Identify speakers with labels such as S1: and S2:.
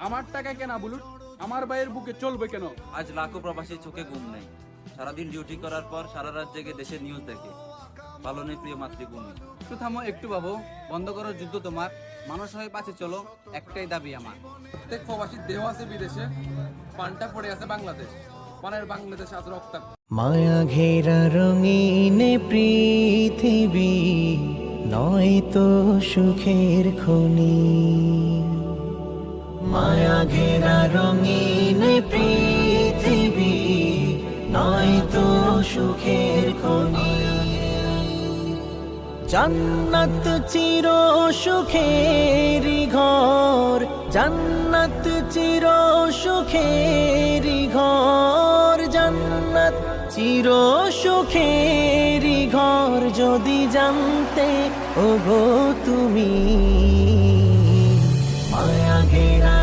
S1: আমার টাকায় কেনা বলুন, আমার ভাইয়ের বুকে চলবে কেন?
S2: আজ লাখো প্রবাসী চোখে ঘুম নেই, সারাদিন ডিউটি করার পর সারা রাত জেগে দেশের নিউজ দেখে। ভালো নেই প্রিয় মাতৃভূমি।
S3: একটু থামো, একটু ভাবো। বন্ধ করো যুদ্ধ তোমার, মানুষ হয়ে পাশে চলো, একটাই দাবি আমার।
S1: প্রত্যেক প্রবাসীর দেহ আছে বিদেশে, পানটা পড়ে আছে বাংলাদেশ, পানের বাংলাদেশ আজ রক্তাক্ত।
S4: মায়া ঘেরা রঙিন পৃথিবী নয়তো সুখের খনি। মায়া ঘেরা রঙিন পৃথিবী নয়তো সুখের খনি। জান্নাত চির সুখেরি ঘর, জান্নাত চির সুখেরি ঘর, জান্নাত চির সুখেরি ঘর। যদি জানতে ওগো তুমি, মায়া ঘেরা